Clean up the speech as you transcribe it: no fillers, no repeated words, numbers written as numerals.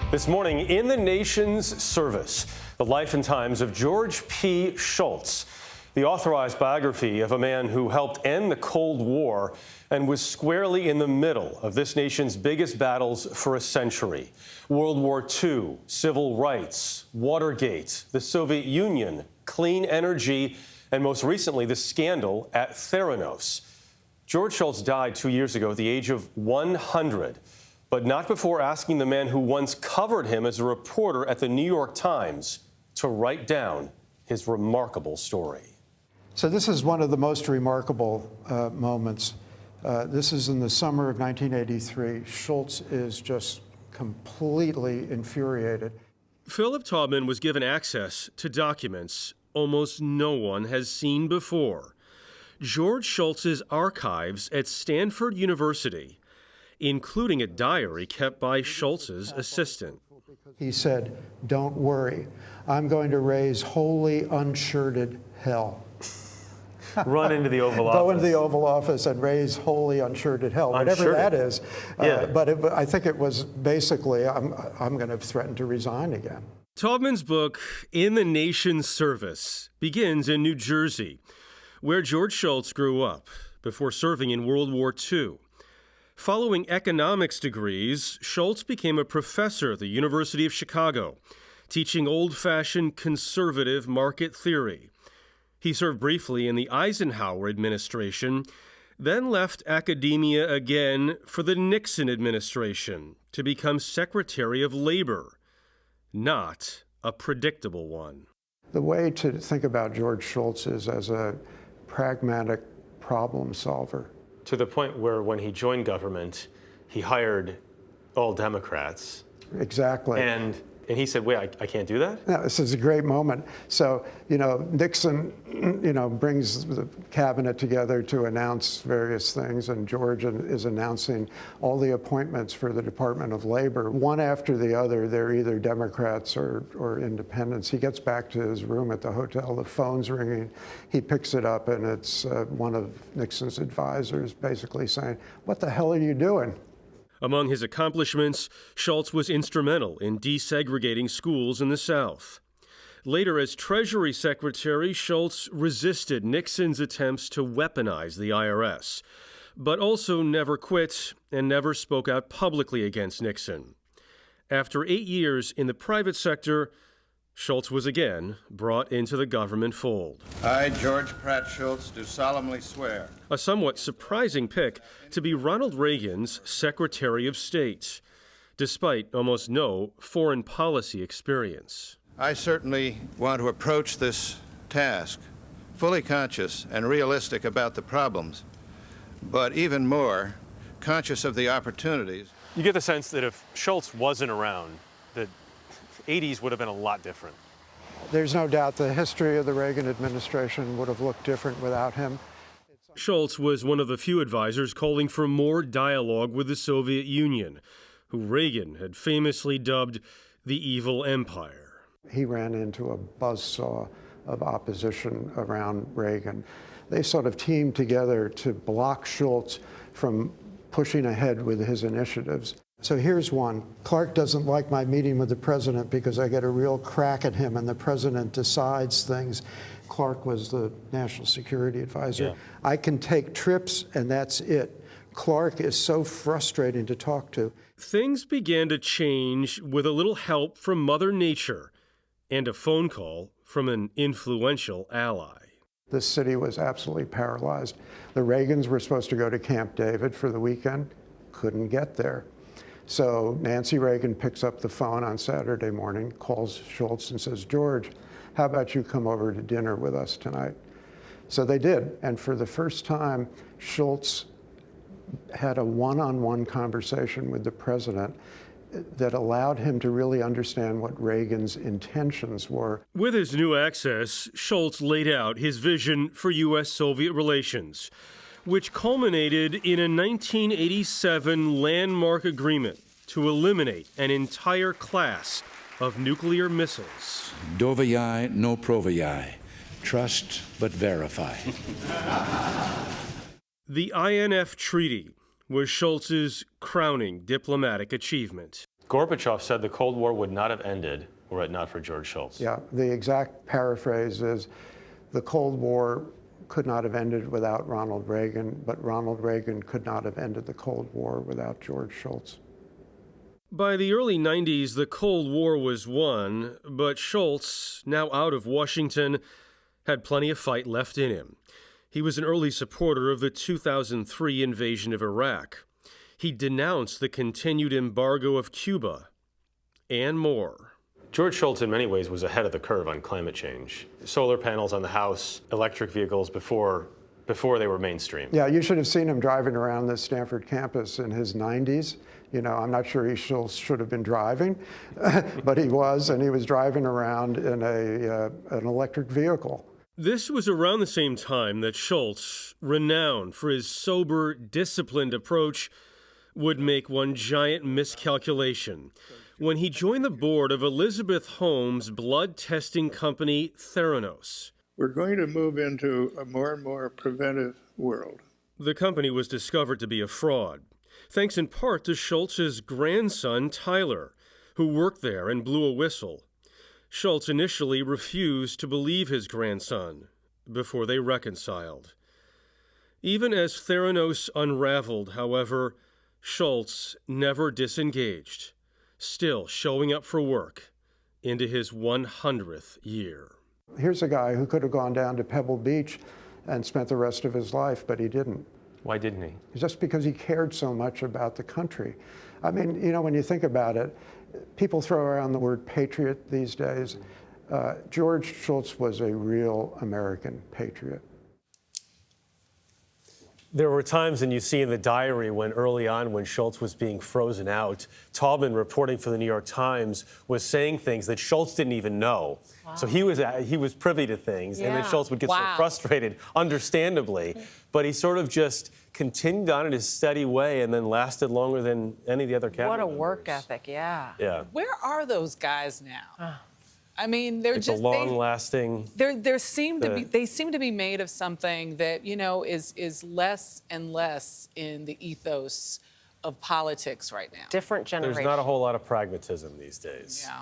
This morning, in the nation's service, the life and times of George P. Shultz, the authorized biography of a man who helped end the Cold War and was squarely in the middle of this nation's biggest battles for a century. World War II, civil rights, Watergate, the Soviet Union, clean energy, and most recently, the scandal at Theranos. George Shultz died 2 years ago at the age of 100. But not before asking the man who once covered him as a reporter at the New York Times to write down his remarkable story. So this is one of the most remarkable moments. This is in the summer of 1983. Schultz is just completely infuriated. Philip Taubman was given access to documents almost no one has seen before. George Shultz's archives at Stanford University, including a diary kept by Schultz's assistant. He said, "Don't worry, I'm going to raise wholly unshirted hell." Run into the Oval Office. Go into the Oval Office and raise wholly unshirted hell, whatever that is. Yeah. But I think it was basically, I'm going to threaten to resign again. Taubman's book, In the Nation's Service, begins in New Jersey, where George Shultz grew up before serving in World War II. Following economics degrees, Schultz became a professor at the University of Chicago, teaching old-fashioned conservative market theory. He served briefly in the Eisenhower administration, then left academia again for the Nixon administration to become Secretary of Labor. Not a predictable one. The way to think about George Shultz is as a pragmatic problem solver. To the point where when he joined government, he hired all Democrats. Exactly. And he said, wait, I can't do that? No, this is a great moment. So, Nixon, brings the cabinet together to announce various things, and George is announcing all the appointments for the Department of Labor. One after the other, they're either Democrats or independents. He gets back to his room at the hotel, the phone's ringing. He picks it up, and it's one of Nixon's advisors basically saying, "What the hell are you doing?" Among his accomplishments, Schultz was instrumental in desegregating schools in the South. Later, as Treasury Secretary, Schultz resisted Nixon's attempts to weaponize the IRS, but also never quit and never spoke out publicly against Nixon. After 8 years in the private sector, Schultz was again brought into the government fold. I, George Pratt Schultz, do solemnly swear. A somewhat surprising pick to be Ronald Reagan's Secretary of State, despite almost no foreign policy experience. I certainly want to approach this task fully conscious and realistic about the problems, but even more conscious of the opportunities. You get the sense that if Schultz wasn't around, the 80s would have been a lot different. There's no doubt the history of the Reagan administration would have looked different without him. Schultz was one of the few advisors calling for more dialogue with the Soviet Union, who Reagan had famously dubbed the evil empire. He ran into a buzzsaw of opposition around Reagan. They sort of teamed together to block Schultz from pushing ahead with his initiatives. So here's one. Clark doesn't like my meeting with the president because I get a real crack at him and the president decides things. Clark was the national security advisor. Yeah. I can take trips and that's it. Clark is so frustrating to talk to. Things began to change with a little help from Mother Nature and a phone call from an influential ally. This city was absolutely paralyzed. The Reagans were supposed to go to Camp David for the weekend, couldn't get there. So Nancy Reagan picks up the phone on Saturday morning, calls Schultz and says, "George, how about you come over to dinner with us tonight?" So they did. And for the first time, Schultz had a one-on-one conversation with the president that allowed him to really understand what Reagan's intentions were. With his new access, Schultz laid out his vision for U.S.-Soviet relations, which culminated in a 1987 landmark agreement to eliminate an entire class of nuclear missiles. Doviai no proviai. Trust but verify. The INF Treaty was Schultz's crowning diplomatic achievement. Gorbachev said the Cold War would not have ended were it not for George Shultz. Yeah, the exact paraphrase is, the Cold War could not have ended without Ronald Reagan, but Ronald Reagan could not have ended the Cold War without George Shultz. By the early 90s, the Cold War was won, but Schultz, now out of Washington, had plenty of fight left in him. He was an early supporter of the 2003 invasion of Iraq. He denounced the continued embargo of Cuba, and more. George Shultz, in many ways, was ahead of the curve on climate change. Solar panels on the house, electric vehicles before they were mainstream. Yeah, you should have seen him driving around the Stanford campus in his 90s. You know, I'm not sure he should have been driving, but he was, and he was driving around in an electric vehicle. This was around the same time that Schultz, renowned for his sober, disciplined approach, would make one giant miscalculation when he joined the board of Elizabeth Holmes' blood testing company, Theranos. We're going to move into a more and more preventive world. The company was discovered to be a fraud, thanks in part to Schultz's grandson, Tyler, who worked there and blew a whistle. Schultz initially refused to believe his grandson before they reconciled. Even as Theranos unraveled, however, Schultz never disengaged, still showing up for work into his 100th year. Here's a guy who could have gone down to Pebble Beach and spent the rest of his life, but he didn't. Why didn't he? Just because he cared so much about the country. I mean, you know, when you think about it, people throw around the word patriot these days. George Shultz was a real American patriot. There were times, and you see in the diary, when early on, when Schultz was being frozen out, Taubman, reporting for the New York Times, was saying things that Schultz didn't even know. Wow. So he was privy to things, and then Schultz would get so frustrated, understandably, but he sort of just continued on in his steady way and then lasted longer than any of the other cabinet members. What a work ethic, yeah. Where are those guys now? I mean, they're it's just a long-lasting. They seem to be made of something that, you know, is less and less in the ethos of politics right now. Different generation. There's not a whole lot of pragmatism these days. Yeah.